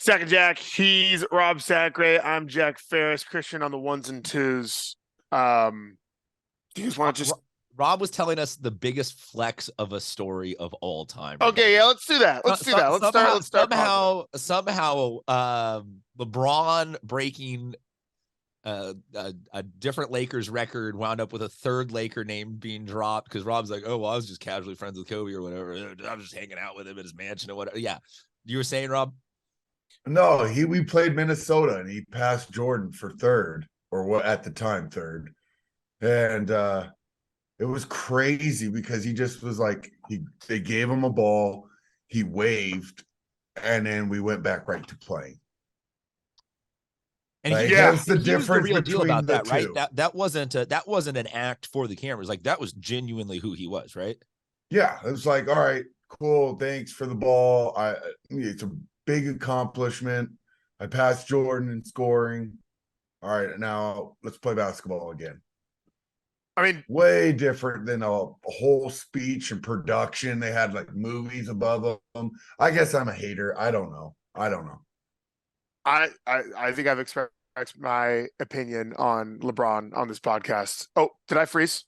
Sac and Jack. He's Rob Sacre. I'm Jack Ferris. Christian on the ones and twos. Do you just want to just? Rob was telling us the biggest flex of a story of all time. Okay, yeah, let's do that. Let's start. Somehow, LeBron breaking a different Lakers record wound up with a third Laker name being dropped because Rob's like, oh, well, I was just casually friends with Kobe or whatever. I was just hanging out with him at his mansion or whatever. Yeah, you were saying, Rob? No, we played Minnesota and he passed Jordan for third, or what at the time third, and it was crazy because he just was like they gave him a ball, he waved, and then we went back right to playing. And like, yeah, that's the difference the real deal about that, two. right? That wasn't an act for the cameras. Like that was genuinely who he was, right? Yeah, it was like, all right, cool, thanks for the ball. It's a big accomplishment. I passed Jordan in scoring. All right, now let's play basketball again. I mean, way different than a whole speech and production. They had like movies above them. I guess I'm a hater. I don't know. I think I've expressed my opinion on LeBron on this podcast. Oh, did I freeze?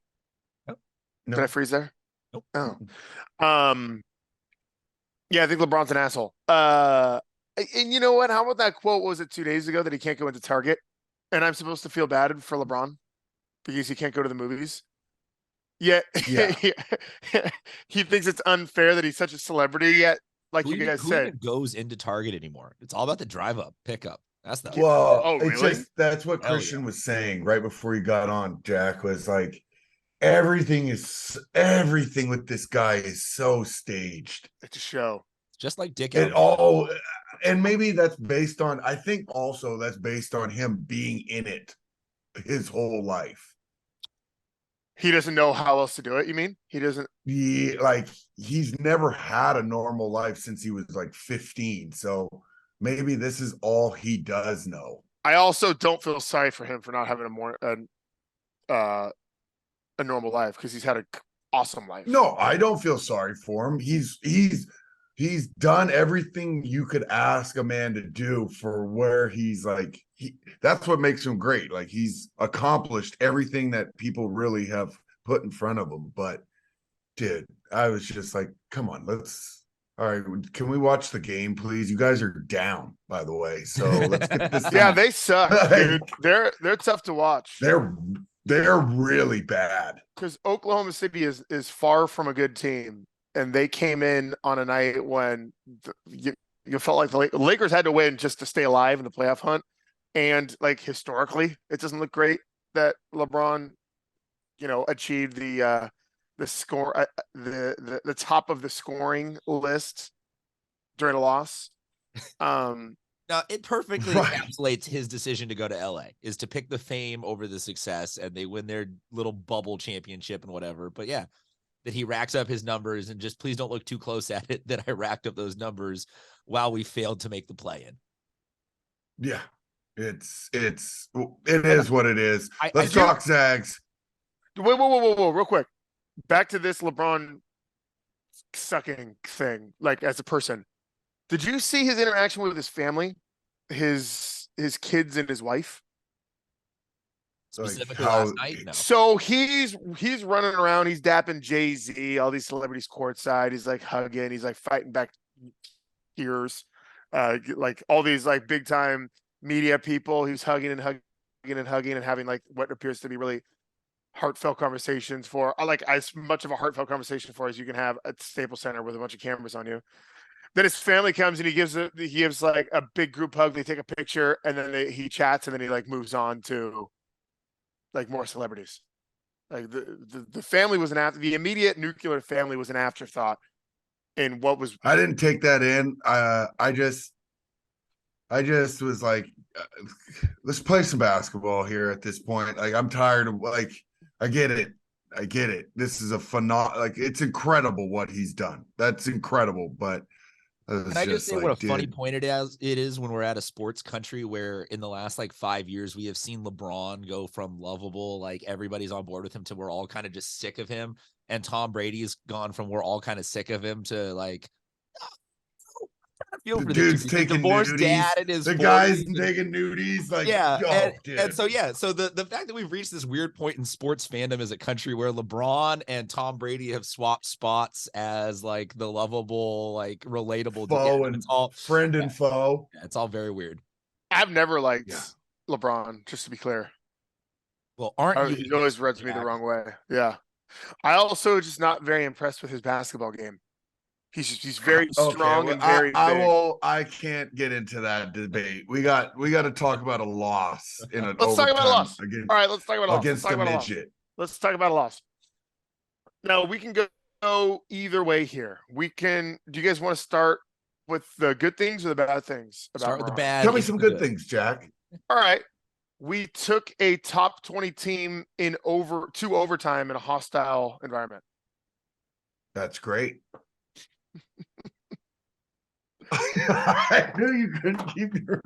No. Did I freeze there? Nope. Oh. Yeah, I think LeBron's an asshole. And you know what? How about that quote? Was it 2 days ago that he can't go into Target? And I'm supposed to feel bad for LeBron because he can't go to the movies. Yeah. He thinks it's unfair that he's such a celebrity yet. Like who even goes into Target anymore? It's all about the drive up pickup. That's not well. Oh, really? That's what Christian was saying right before he got on. Jack was like, everything with this guy is so staged. It's a show, just like Dick. And maybe that's based on. I think also that's based on him being in it his whole life. He doesn't know how else to do it. You mean he doesn't? He's never had a normal life since he was like 15. So maybe this is all he does know. I also don't feel sorry for him for not having a normal life because he's had an awesome life. No, I don't feel sorry for him. He's done everything you could ask a man to do for where he's like, that's what makes him great. Like he's accomplished everything that people really have put in front of him. But dude, I was just like, come on, all right, can we watch the game, please? You guys are down, by the way. So let's get this. Yeah, they suck, dude. They're tough to watch. They're really bad. Because Oklahoma City is far from a good team. And they came in on a night when you felt like the Lakers had to win just to stay alive in the playoff hunt. And like historically, it doesn't look great that LeBron, achieved the score, the top of the scoring list during a loss. Now it perfectly encapsulates his decision to go to LA is to pick the fame over the success, and they win their little bubble championship and whatever. But yeah. That he racks up his numbers, and just please don't look too close at it that I racked up those numbers while we failed to make the play-in. Yeah, it is what it is. Let's talk Zags. Whoa, real quick. Back to this LeBron sucking thing, like as a person. Did you see his interaction with his family, his kids and his wife? Specifically last night? No. So he's running around, he's dapping Jay-Z, all these celebrities courtside, he's like hugging, he's like fighting back tears, like all these like big time media people, he's hugging and having like what appears to be really heartfelt conversations for like as much of a heartfelt conversation for as you can have at Staples Center with a bunch of cameras on you. Then his family comes and he gives like a big group hug, they take a picture, and then he chats, and then he like moves on to like more celebrities. Like the family was the immediate nuclear family was an afterthought in what was. I didn't take that in. I just was like, let's play some basketball here at this point. Like I'm tired of like, I get it. This is it's incredible what he's done. That's incredible. But can I just say what a funny point it is when we're at a sports country where in the last like 5 years we have seen LeBron go from lovable, like everybody's on board with him, to we're all kind of just sick of him, and Tom Brady's gone from we're all kind of sick of him to like feel The for dude's the taking divorced nudies. dad in his The 40s guy's and- taking nudies. Like, yeah, dude. and so the fact that we've reached this weird point in sports fandom as a country where LeBron and Tom Brady have swapped spots as like the lovable, like relatable Foe yeah, and it's all friend and foe. it's all very weird. I've never liked Yeah. LeBron, just to be clear. Well, aren't you? He always rubs me the wrong way. Yeah. I also just not very impressed with his basketball game. He's very strong well, and very big. I can't get into that debate. We got to talk about a loss in an Let's talk about a overtime loss. All right, let's talk about a loss. Let's against talk a about a loss. midget. Let's talk about a loss. Now we can go either way here. We can. Do you guys want to start with the good things or the bad things? About Start with the Morocco? bad. Tell me into some the good things, Jack. All right. We took a top 20 team in two overtime in a hostile environment. That's great. I knew you couldn't keep your.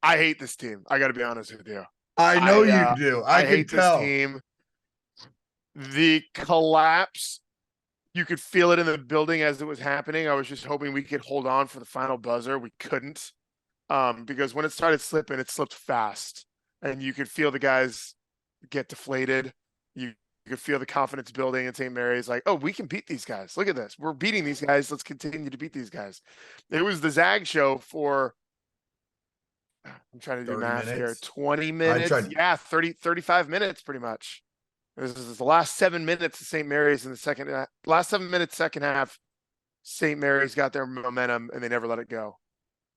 I hate this team. I got to be honest with you. I know you do. I can hate tell. this team. The collapse, you could feel it in the building as it was happening. I was just hoping we could hold on for the final buzzer. We couldn't, because when it started slipping, it slipped fast, and you could feel the guys get deflated. You could feel the confidence building in St. Mary's. Like, oh, we can beat these guys. Look at this. We're beating these guys. Let's continue to beat these guys. It was the Zag show for. I'm trying to do math here. 20 minutes. Yeah, 35 minutes pretty much. This is the last 7 minutes of St. Mary's in the second last 7 minutes, second half. St. Mary's got their momentum and they never let it go.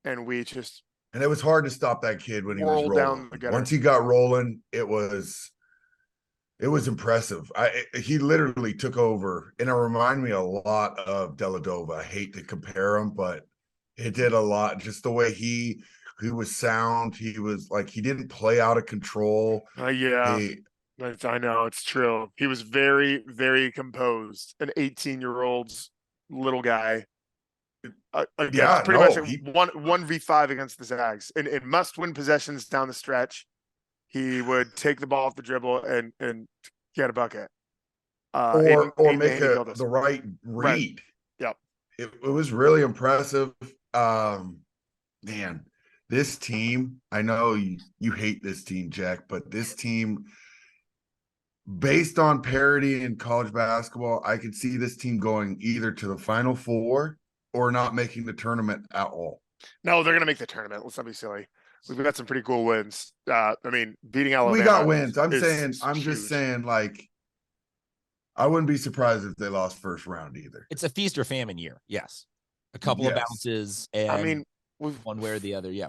And we just and it was hard to stop that kid when he was rolling. down the gutter. Once he got rolling, it was impressive. He literally took over, and it reminded me a lot of Deladova. I hate to compare him, but it did a lot. Just the way he was sound. He was like, he didn't play out of control. Yeah. I know, it's true. He was very, very composed. An 18-year-old's little guy. Pretty much 1v5 against the Zags. In must-win possessions down the stretch, he would take the ball off the dribble and get a bucket. Or make the right read. Right. Yep. It was really impressive. Man, this team, I know you hate this team, Jack, but this team, based on parity in college basketball, I could see this team going either to the Final Four or not making the tournament at all. No, they're going to make the tournament. Let's not be silly. We've got some pretty cool wins. I mean, beating Alabama. We got wins. I'm just saying, like, I wouldn't be surprised if they lost first round either. It's a feast or famine year. Yes. A couple of bounces. And I mean, one way or the other. Yeah.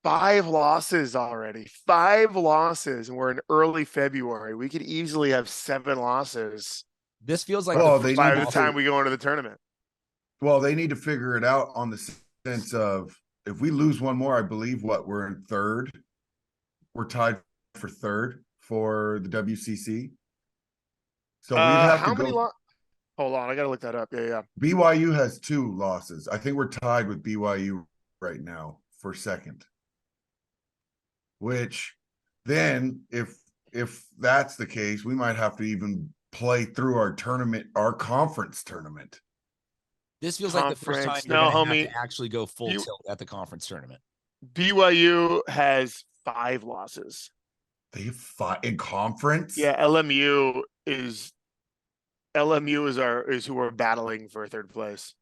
5 losses already. 5 losses, and we're in early February. We could easily have 7 losses. This feels like by the time we go into the tournament. Well, they need to figure it out on the sense of, if we lose one more, I believe we're in third. We're tied for third for the WCC. So we'd have to go. Hold on, I got to look that up. Yeah. BYU has 2 losses. I think we're tied with BYU right now for second. Which then, if that's the case, we might have to even play through our conference tournament. This feels like the first time you're going to have to actually go full tilt at the conference tournament. BYU has 5 losses. They have 5 in conference? Yeah, LMU is who we're battling for third place.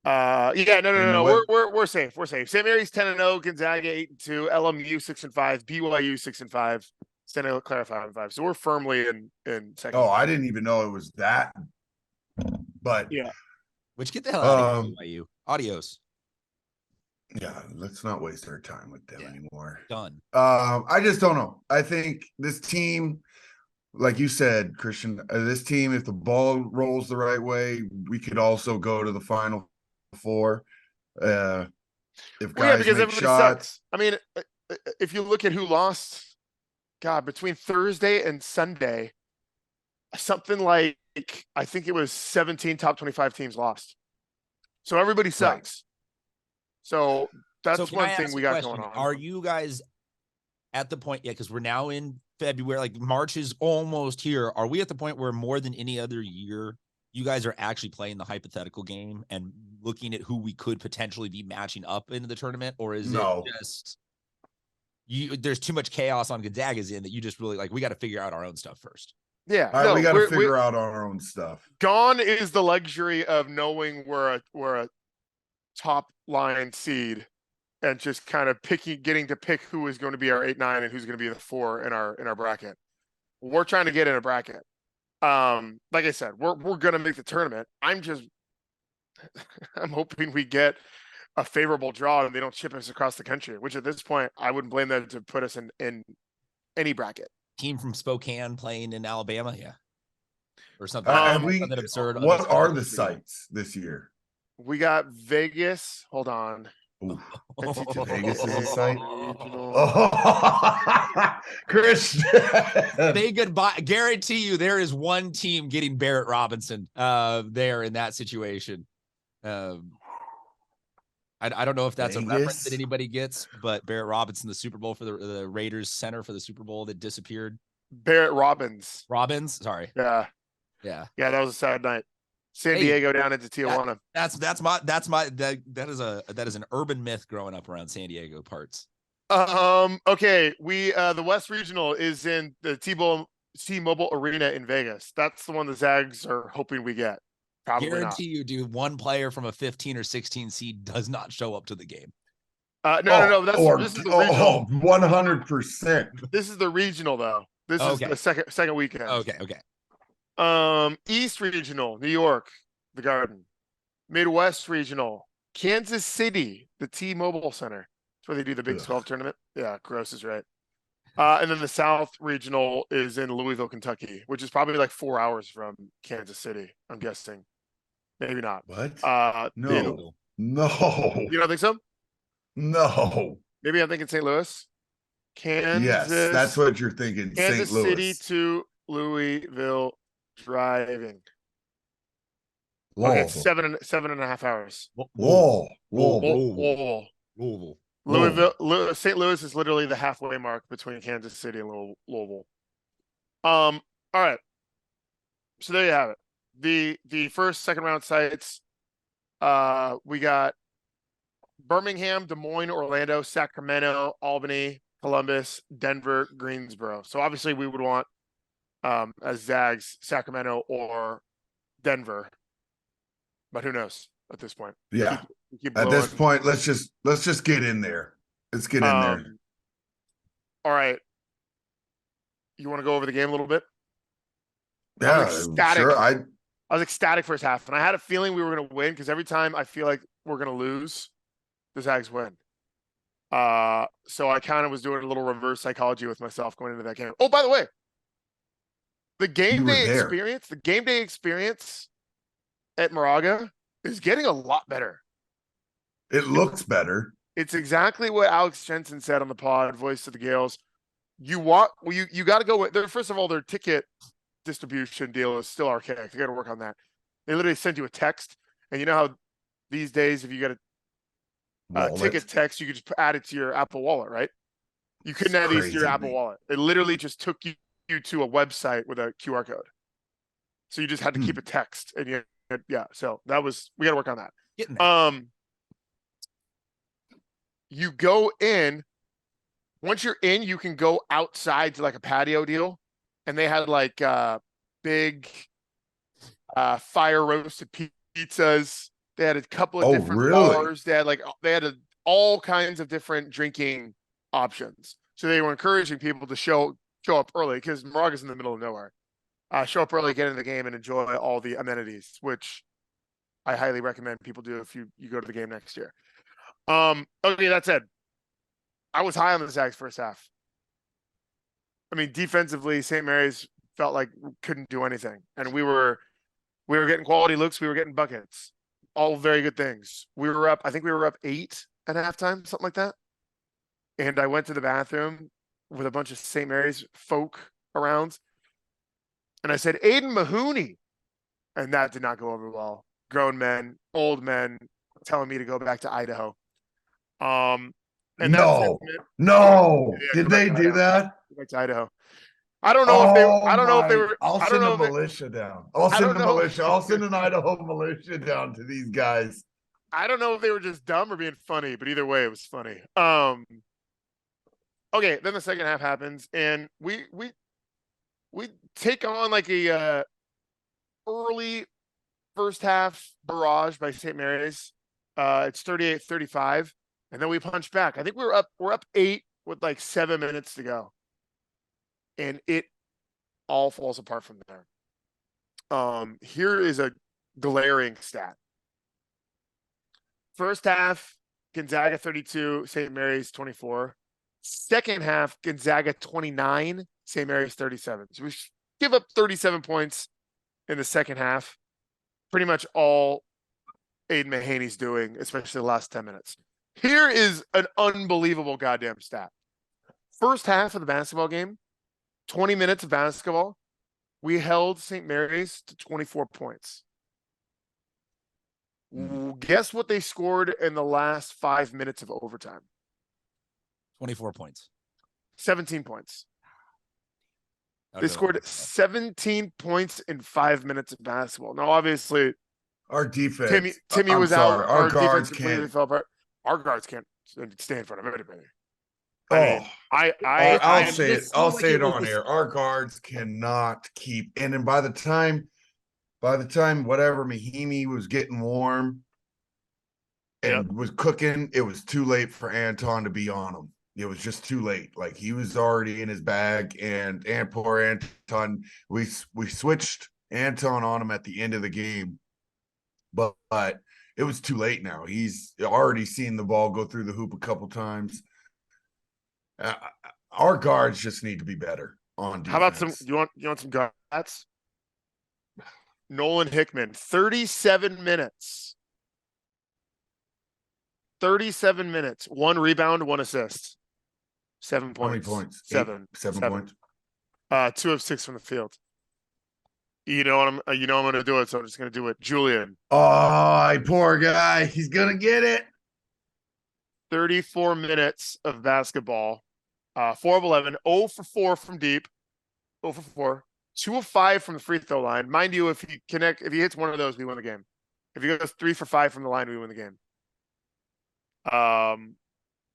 No. We're safe. We're safe. St. Mary's 10-0, Gonzaga 8-2, LMU 6-5, BYU 6-5, Stanley Clarify 5. So we're firmly in second. Oh, I didn't even know it was that. But yeah. Which, get the hell out of here, BYU. Adios. Yeah, let's not waste our time with them anymore. Done. I just don't know. I think this team, like you said, Christian, this team, if the ball rolls the right way, we could also go to the Final Four. If guys because make everybody shots. Sucks. I mean, if you look at who lost, God, between Thursday and Sunday, something like, I think it was 17 top 25 teams lost. So everybody sucks. Right. So that's one thing we got going on. Are you guys at the point yet? Because we're now in February, like March is almost here. Are we at the point where more than any other year, you guys are actually playing the hypothetical game and looking at who we could potentially be matching up into the tournament, or is it just there's too much chaos on Gonzaga's end that you just really like, we got to figure out our own stuff first? Yeah, no, we got to figure out our own stuff. Gone is the luxury of knowing we're a top line seed and just kind of getting to pick who is going to be our 8-9 and who's going to be the 4 in our bracket. We're trying to get in a bracket. Like I said, we're going to make the tournament. I'm hoping we get a favorable draw and they don't ship us across the country, which at this point, I wouldn't blame them to put us in any bracket. Team from Spokane playing in Alabama. Yeah. Or something. Something absurd. What are the sites this year? We got Vegas. Hold on. Vegas is a site. Christian. Say goodbye. Guarantee you there is one team getting Barrett Robinson there in that situation. I don't know if that's Vegas? A reference that anybody gets, but Barrett Robinson, the Super Bowl for the Raiders center for the Super Bowl that disappeared. Barrett Robbins. Sorry. Yeah. That was a sad night. San Diego down into Tijuana. That is an urban myth growing up around San Diego parts. Okay. The West Regional is in the T-Mobile Arena in Vegas. That's the one the Zags are hoping we get. Probably guarantee you, dude, one player from a 15 or 16 seed does not show up to the game. No. This is the regional. 100%. This is the regional though. This is the second weekend. Okay. East Regional, New York, the Garden. Midwest Regional, Kansas City, the T-Mobile Center. That's where they do the Big 12 tournament. Yeah, gross is right. And then the South Regional is in Louisville, Kentucky, which is probably like 4 hours from Kansas City, I'm guessing. Maybe not. What? No. You don't think so? No. Maybe I'm thinking St. Louis. Kansas. Yes, that's what you're thinking. Kansas St. Louis. City to Louisville driving. Louisville. Okay, 7.5 hours. Louisville. St. Louis is literally the halfway mark between Kansas City and Louisville. All right. So there you have it. The first, second round sites. We got Birmingham, Des Moines, Orlando, Sacramento, Albany, Columbus, Denver, Greensboro. So obviously we would want as Zags, Sacramento or Denver. But who knows at this point? Yeah. At this point, let's just get in there. Let's get in there. All right. You want to go over the game a little bit? Yeah, I was ecstatic. Sure. I was ecstatic first half, and I had a feeling we were going to win because every time I feel like we're going to lose, the Zags win. So I kind of was doing a little reverse psychology with myself going into that game. Oh, by the way, the game day experience at Moraga is getting a lot better. It looks better. It's exactly what Alex Jensen said on the pod, Voice of the Gales. You got to go with there. First of all, their ticket distribution deal is still archaic. They got to work on that. They literally send you a text, and you know how these days, if you get a ticket text, you could just add it to your Apple Wallet, right? You couldn't add these to your Apple Wallet. It literally just took you to a website with a QR code. So you just had to keep a text, and so we got to work on that. You go in. Once you're in, you can go outside to like a patio deal, and they had like big fire roasted pizzas. They had a couple of different bars. They had all kinds of different drinking options. So they were encouraging people to show up early because Moraga's in the middle of nowhere. Show up early, get into the game, and enjoy all the amenities, which I highly recommend people do if you go to the game next year. Okay, that said, I was high on the Zags first half. I mean, defensively, St. Mary's felt like we couldn't do anything, and we were getting quality looks. We were getting buckets, all very good things. I think we were up 8 at halftime, something like that. And I went to the bathroom with a bunch of St. Mary's folk around, and I said, "Aiden Mahoney," and that did not go over well. Grown men, old men, telling me to go back to Idaho. And no. Did they do that? Back to Idaho. I don't know if they. I don't know if they were. I'll send a militia down. I'll send a militia. I'll send an Idaho militia down to these guys. I don't know if they were just dumb or being funny, but either way, it was funny. Okay, then the second half happens, and we take on like a early first half barrage by St. Mary's. It's 38-35, and then we punch back. I think we're up 8 with like 7 minutes to go. And it all falls apart from there. Here is a glaring stat. First half, Gonzaga 32, St. Mary's 24. Second half, Gonzaga 29, St. Mary's 37. So we give up 37 points in the second half. Pretty much all Aiden Mahaney's doing, especially the last 10 minutes. Here is an unbelievable goddamn stat. First half of the basketball game, 20 minutes of basketball, we held St. Mary's to 24 points. Guess what they scored in the last 5 minutes of overtime? 24 points. 17 points. They scored 17 points in 5 minutes of basketball. Now, obviously, our defense. Timmy was sorry, out. Our Our guards defense completely can't. fell apart. Our guards can't stay in front of anybody. I'll say it. I'll like say it was on this- air. Our guards cannot keep. And then by the time whatever Mahimi was getting warm and was cooking, it was too late for Anton to be on him. It was just too late. Like he was already in his bag, and poor Anton. We switched Anton on him at the end of the game, but it was too late now. He's already seen the ball go through the hoop a couple times. Our guards just need to be better on defense. How about some? You want some guards? Nolan Hickman, 37 minutes. 37 minutes. 1 rebound, 1 assist. 7 points. How many points? 7. 7 points. 2 of 6 from the field. You know what I'm going to do it, so I'm just going to do it. Julian. Oh, poor guy. He's going to get it. 34 minutes of basketball. 4 of 11. 0 for 4 from deep. 0 for 4. 2 of 5 from the free throw line. Mind you, if he hits one of those, we win the game. If he goes 3 for 5 from the line, we win the game.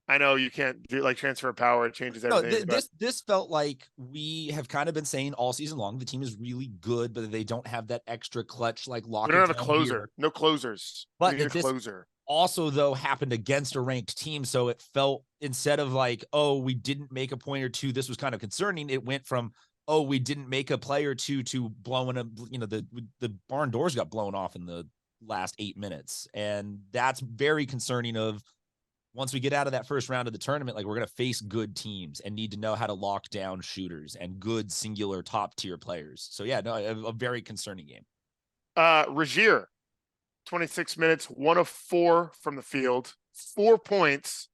I know you can't do like transfer of power. It changes everything. No, this felt like we have kind of been saying all season long. The team is really good, but they don't have that extra clutch like lock. We don't have a closer. Here. No closers. But we need a closer. Also, though, happened against a ranked team, so it felt instead of like, oh, we didn't make a point or two, this was kind of concerning. It went from, oh, we didn't make a play or two to blowing up. You know, the barn doors got blown off in the last 8 minutes, and that's very concerning. Of once we get out of that first round of the tournament, like we're going to face good teams and need to know how to lock down shooters and good singular top tier players. So yeah, no, a very concerning game. Regier, 26 minutes, 1 of 4 from the field, 4 points,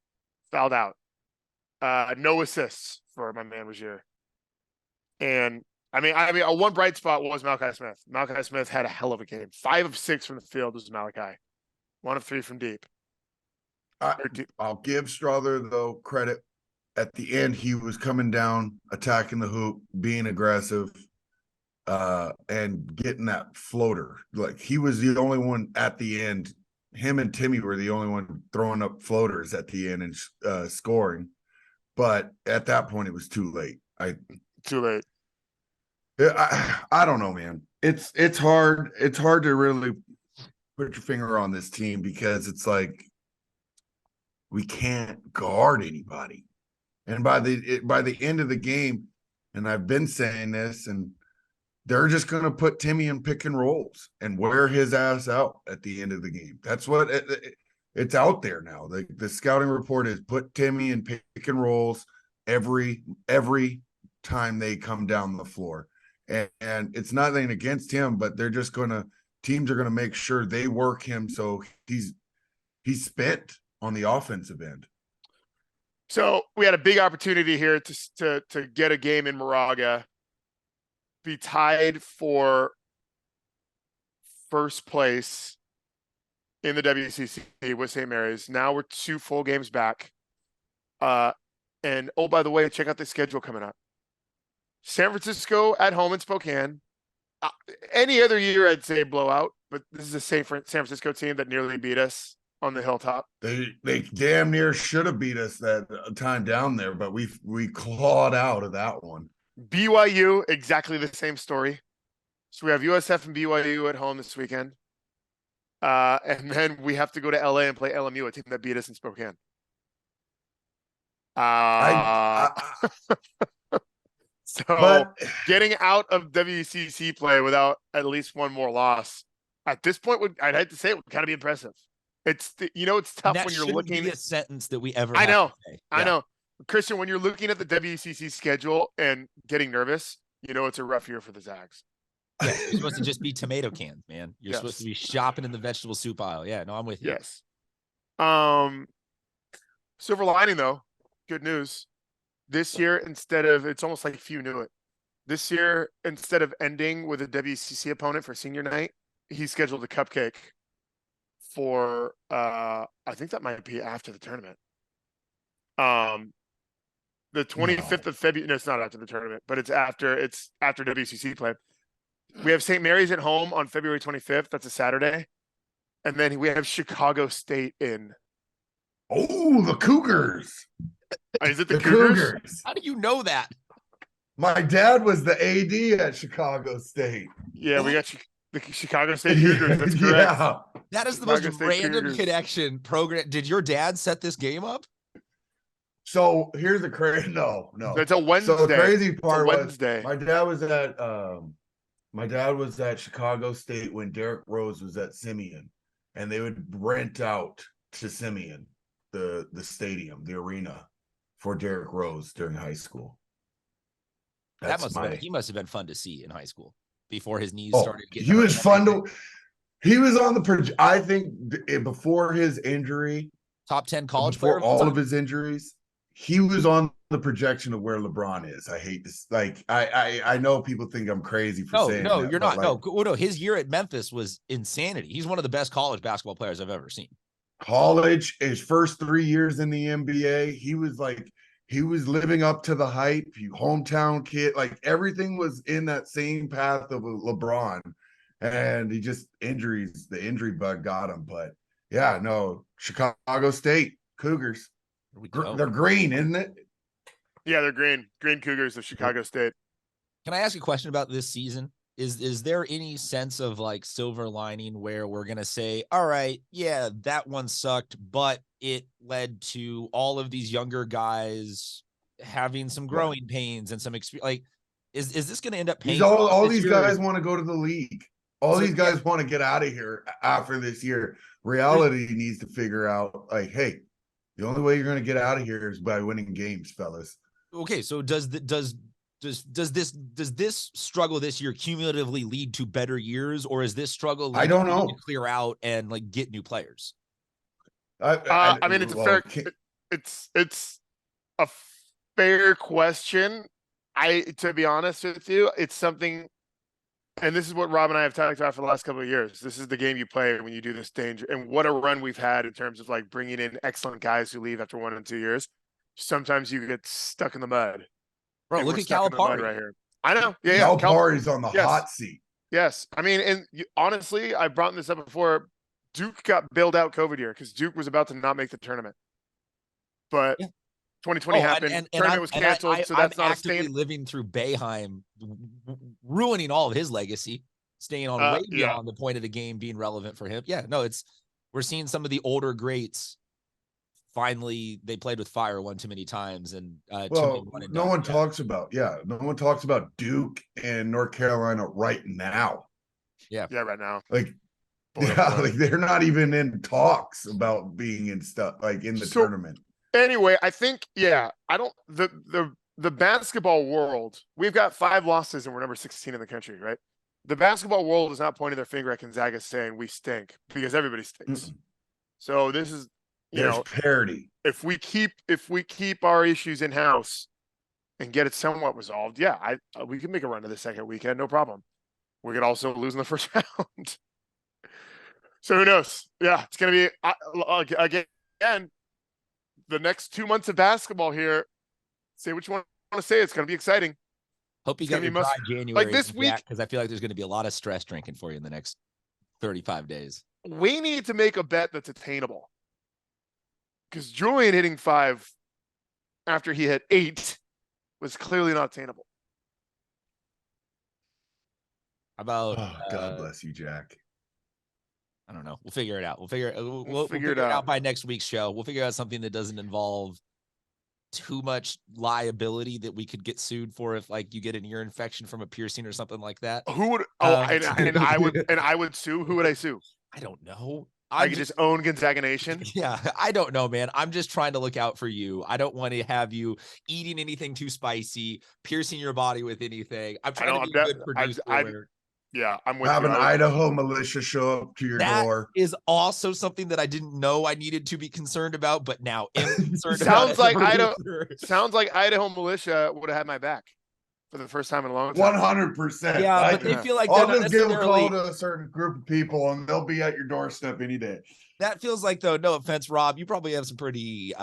fouled out. No assists for my man Regier. And I mean, one bright spot was Malachi Smith. Malachi Smith had a hell of a game. 5 of 6 from the field was Malachi. 1 of 3 from deep. I'll give Strother, though, credit. At the end, he was coming down, attacking the hoop, being aggressive, and getting that floater. Like, he was the only one at the end. Him and Timmy were the only one throwing up floaters at the end and scoring. But at that point, it was too late. Too late. I don't know, man. It's hard. It's hard to really put your finger on this team because it's like, we can't guard anybody. And by the end of the game, and I've been saying this, and they're just going to put Timmy in pick and rolls and wear his ass out at the end of the game. That's what it's out there now. The scouting report is put Timmy in pick and rolls every time they come down the floor. And it's nothing against him, but they're just teams are going to make sure they work him so he's spent on the offensive end. So we had a big opportunity here to get a game in Moraga, be tied for first place in the WCC with St. Mary's. Now we're 2 full games back. And oh, by the way, check out the schedule coming up. San Francisco at home in Spokane. Any other year, I'd say blowout, but this is a San Francisco team that nearly beat us. on the hilltop. They damn near should have beat us that time down there, but we clawed out of that one. BYU, exactly the same story. So we have USF and BYU at home this weekend. And then we have to go to LA and play LMU, a team that beat us in Spokane. So getting out of WCC play without at least one more loss at this point I'd hate to say it would kind of be impressive. It's it's tough when you're looking. Be a sentence that we ever. I know, to say. I know, Christian. When you're looking at the WCC schedule and getting nervous, it's a rough year for the Zags. Yeah, you're supposed to just be tomato cans, man. You're supposed to be shopping in the vegetable soup aisle. Yeah, no, I'm with you. Yes. Silver lining though, good news. This year, it's almost like few knew it. This year, instead of ending with a WCC opponent for senior night, he scheduled a cupcake for, I think that might be after the tournament. The 25th of February. No, it's not after the tournament, but it's after WCC play. We have St. Mary's at home on February 25th. That's a Saturday. And then we have Chicago State in. Oh, the Cougars. Is it the Cougars? How do you know that? My dad was the AD at Chicago State. Yeah, we got the Chicago State Cougars. That's correct. Yeah. That is the most random connection program. Did your dad set this game up? So here's the crazy. No. It's a Wednesday. So the crazy part was Wednesday. my dad was at Chicago State when Derrick Rose was at Simeon, and they would rent out to Simeon the stadium, the arena for Derrick Rose during high school. He must have been fun to see in high school before his knees started getting. He was fun to. He was on the. I think before his injury, top 10 college player. All of his injuries, he was on the projection of where LeBron is. I hate this. Like I know people think I'm crazy for saying. No, that, you're not. Like, no. His year at Memphis was insanity. He's one of the best college basketball players I've ever seen. College, his first 3 years in the NBA, he was living up to the hype. Hometown kid, like everything was in that same path of LeBron, and he just the injury bug got him. But yeah, no, Chicago State Cougars, they're green, isn't it? Yeah, they're green Cougars of Chicago State. Can I ask a question about this season? Is there any sense of like silver lining where we're going to say, all right, yeah, that one sucked, but it led to all of these younger guys having some growing pains and some experience? Like, is this going to end up paying? All these guys want to go to the league. These guys want to get out of here after this year. Reality needs to figure out, like, hey, the only way you're going to get out of here is by winning games, fellas. Okay, so does this struggle this year cumulatively lead to better years, or is this struggle I don't know to clear out and like get new players? I mean, it's it's a fair question. To be honest with you, it's something, and this is what Rob and I have talked about for the last couple of years. This is the game you play when you do this danger, and what a run we've had in terms of like bringing in excellent guys who leave after 1 and 2 years. Sometimes you get stuck in the mud. Bro, look at Calipari right here. I know. Yeah, Calipari's on the hot seat. Yes. I mean, and honestly, I brought this up before. Duke got bailed out COVID year because Duke was about to not make the tournament. But 2020 happened. And tournament was canceled, so that's not a stand. Living through Boeheim, ruining all of his legacy, staying on way beyond the point of the game being relevant for him. Yeah, no, we're seeing some of the older greats. Finally, they played with fire one too many times, and no one talks about Duke and North Carolina right now. Yeah, right now. Like they're not even in talks about being in stuff like in the tournament. Anyway, I think the basketball world, we've got 5 losses and we're number 16 in the country, right? The basketball world is not pointing their finger at Gonzaga saying we stink, because everybody stinks. Mm-mm. So this is There's parity. If we keep our issues in house and get it somewhat resolved, we can make a run to the second weekend, no problem. We could also lose in the first round. So who knows? Yeah, it's gonna be again the next 2 months of basketball here. Say what you want to say. It's gonna be exciting. Hope you got your dry January like this week, because I feel like there's gonna be a lot of stress drinking for you in the next 35 days. we need to make a bet that's attainable. Because Julian hitting 5 after he hit 8 was clearly not attainable. How about God bless you, Jack. I don't know. We'll figure it out. We'll figure figure it out by next week's show. We'll figure out something that doesn't involve too much liability that we could get sued for if like you get an ear infection from a piercing or something like that. Who would and I would sue. Who would I sue? I don't know. I could just own Gonzaga Nation. Yeah, I don't know, man. I'm just trying to look out for you. I don't want to have you eating anything too spicy, piercing your body with anything. I'm trying to be a good producer. Yeah, I'm with Have you. an Idaho militia show up to your door. That is also something that I didn't know I needed to be concerned about, but now am concerned sounds about. Sounds like Idaho militia would have had my back for the first time in a long time. 100%. Yeah, but they feel like I'll they're not just give a necessarily. call to a certain group of people, and they'll be at your doorstep any day. That feels like, though, no offense, Rob, you probably have some pretty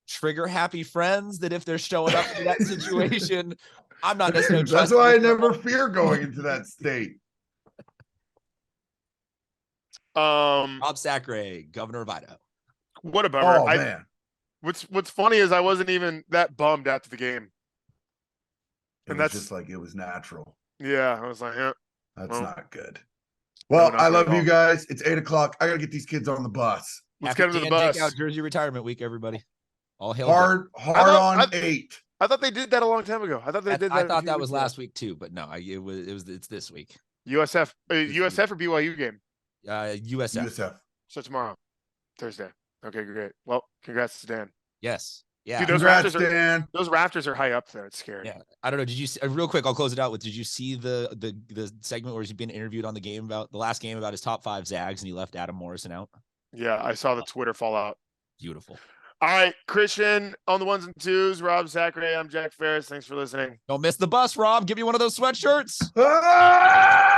trigger happy friends that if they're showing up in that situation, I'm not necessarily. That's why I never fear going into that state. Rob Sacre, governor of Idaho. What a bummer. Oh, man. What's funny is I wasn't even that bummed after the game. And that's just like it was natural. Yeah, I was like, yeah. That's not good. Well, I love you guys. It's 8:00. I gotta get these kids on the bus. Let's get them to the bus. Out Jersey retirement week, everybody. All hail. Hard on 8. I thought they did that a long time ago. I thought they did that. I thought that was last week too, but no, it's this week. USF or BYU game. USF. So tomorrow, Thursday. Okay, great. Well, congrats to Dan. Yes. Yeah. Dude, those Raptors are high up there. It's scary. Yeah. I don't know. Did you see, real quick? I'll close it out with. Did you see the segment where he's been interviewed on the last game about his top 5 Zags and he left Adam Morrison out? Yeah, I saw the Twitter fallout. Beautiful. All right, Christian on the 1s and 2s. Rob Sacre. I'm Jack Ferris. Thanks for listening. Don't miss the bus, Rob. Give me one of those sweatshirts. Ah!